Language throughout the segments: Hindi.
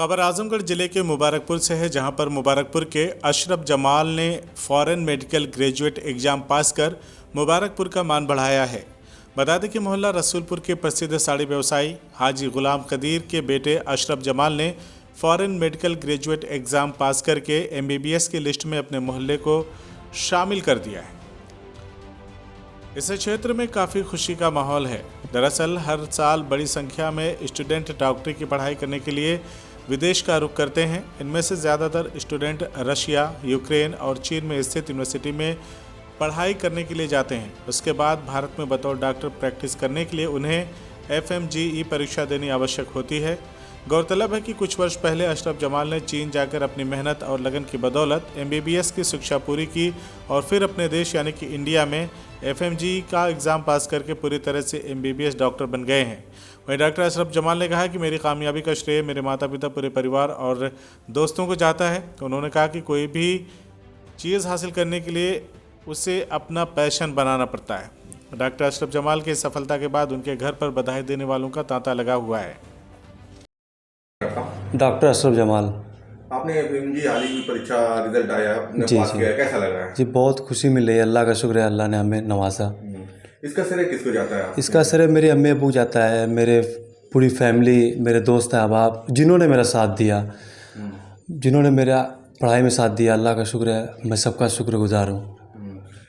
खबर आजमगढ़ जिले के मुबारकपुर से है, जहां पर मुबारकपुर के अशरफ जमाल ने फॉरेन मेडिकल ग्रेजुएट एग्जाम पास कर मुबारकपुर का मान बढ़ाया है। बता दें कि मोहल्ला रसूलपुर के प्रसिद्ध साड़ी व्यवसायी हाजी गुलाम कदीर के बेटे अशरफ जमाल ने फॉरेन मेडिकल ग्रेजुएट एग्जाम पास करके MBBS की लिस्ट में अपने मोहल्ले को शामिल कर दिया है। इस क्षेत्र में काफ़ी खुशी का माहौल है। दरअसल हर साल बड़ी संख्या में स्टूडेंट डॉक्टरी की पढ़ाई करने के लिए विदेश का रुख करते हैं। इनमें से ज़्यादातर स्टूडेंट रशिया, यूक्रेन और चीन में स्थित यूनिवर्सिटी में पढ़ाई करने के लिए जाते हैं। उसके बाद भारत में बतौर डॉक्टर प्रैक्टिस करने के लिए उन्हें FMGE परीक्षा देनी आवश्यक होती है। गौरतलब है कि कुछ वर्ष पहले अशरफ जमाल ने चीन जाकर अपनी मेहनत और लगन की बदौलत MBBS की शिक्षा पूरी की और फिर अपने देश यानी कि इंडिया में FMGE का एग्ज़ाम पास करके पूरी तरह से MBBS डॉक्टर बन गए हैं। वहीं डॉक्टर अशरफ जमाल ने कहा कि मेरी कामयाबी का श्रेय मेरे माता पिता, पूरे परिवार और दोस्तों को जाता है। तो उन्होंने कहा कि कोई भी चीज़ हासिल करने के लिए उसे अपना पैशन बनाना पड़ता है। डॉक्टर अशरफ जमाल की सफलता के बाद उनके घर पर बधाई देने वालों का तांता लगा हुआ है। डॉक्टर अशरफ जमाल। आपने FMGE हाल ही की परीक्षा रिजल्ट आया, आपने पास किया, कैसा लग रहा है? जी बहुत खुशी मिल रही है, अल्लाह का शुक्र है, अल्लाह ने हमें नवाजा। इसका श्रेय किसको जाता है? इसका श्रेय मेरे अम्मी अबू जाता है, मेरे पूरी फैमिली, मेरे दोस्त अहबाब जिन्होंने मेरा साथ दिया, जिन्होंने मेरा पढ़ाई में साथ दिया। अल्लाह का शुक्र है, मैं सबका शुक्रगुजार हूँ।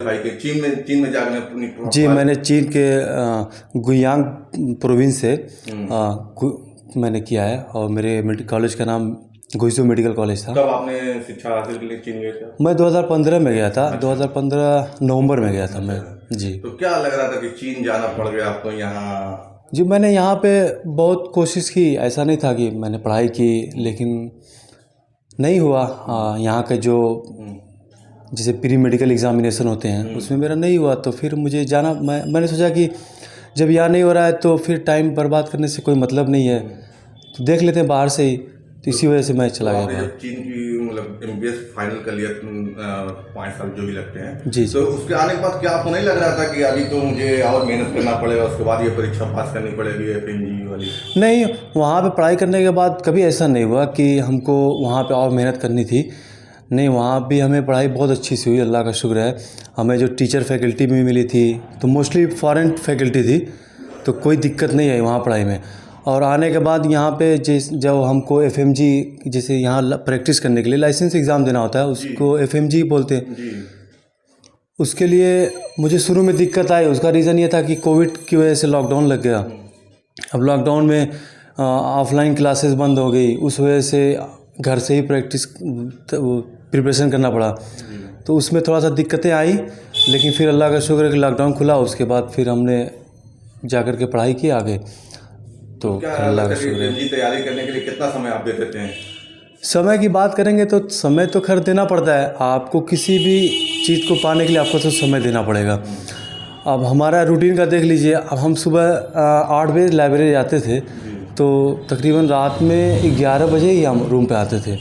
भाई के चीन में जाकर अपनी जी मैंने चीन के गुयांग प्रोविंस से मैंने किया है और मेरे कॉलेज का नाम गुइसू मेडिकल कॉलेज था। कब आपने शिक्षा हासिल के लिए चीन गए थे? मैं 2015 में गया था। 2015 नवंबर में गया था मैं। जी तो क्या लग रहा था कि चीन जाना पड़ गया आपको यहाँ? जी मैंने यहाँ पे बहुत कोशिश की, ऐसा नहीं था कि मैंने पढ़ाई की लेकिन नहीं हुआ। यहाँ के जो जैसे प्री मेडिकल एग्जामिनेशन होते हैं उसमें मेरा नहीं हुआ, तो फिर मुझे जाना, मैंने सोचा कि जब यहाँ नहीं हो रहा है तो फिर टाइम बर्बाद करने से कोई मतलब नहीं है, तो देख लेते हैं बाहर से ही। तो इसी वजह से मैं चला गया। जब चीन की मतलब MBBS फाइनल कर लिया 5 साल जो भी लगते हैं जी, तो उसके आने के बाद क्या आपको नहीं लग रहा था कि अभी तो मुझे और मेहनत करना पड़ेगा, उसके बाद ये परीक्षा पास करनी पड़ेगी FMGE वाली? नहीं, वहाँ पे पढ़ाई करने के बाद कभी ऐसा नहीं हुआ कि हमको वहाँ पे और मेहनत करनी थी। नहीं, वहाँ भी हमें पढ़ाई बहुत अच्छी से हुई, अल्लाह का शुक्र है। हमें जो टीचर फैकल्टी भी मिली थी तो मोस्टली फॉरेन फैकल्टी थी, तो कोई दिक्कत नहीं आई वहाँ पढ़ाई में। और आने के बाद यहाँ पे जब हमको FMGE जैसे यहाँ प्रैक्टिस करने के लिए लाइसेंस एग्ज़ाम देना होता है, उसको FMGE बोलते हैं। उसके लिए मुझे शुरू में दिक्कत आई। उसका रीज़न ये था कि कोविड की वजह से लॉकडाउन लग गया। अब लॉकडाउन में ऑफलाइन क्लासेस बंद हो गई, उस वजह से घर से ही प्रिपरेशन करना पड़ा। तो उसमें थोड़ा सा दिक्कतें आई, लेकिन फिर अल्लाह का शुक्र है कि लॉकडाउन खुला, उसके बाद फिर हमने जाकर के पढ़ाई की आगे। तो अल्लाह का शुक्र है। तैयारी करने के लिए कितना समय आप दे देते हैं? समय की बात करेंगे तो समय तो खैर देना पड़ता है। आपको किसी भी चीज़ को पाने के लिए आपको तो समय देना पड़ेगा। अब हमारा रूटीन का देख लीजिए, अब हम सुबह 8 बजे लाइब्रेरी जाते थे, तो तकरीबन रात में 11 बजे ही हम रूम पे आते थे।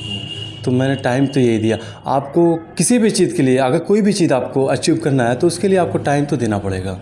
तो मैंने टाइम तो यही दिया। आपको किसी भी चीज़ के लिए, अगर कोई भी चीज़ आपको अचीव करना है तो उसके लिए आपको टाइम तो देना पड़ेगा।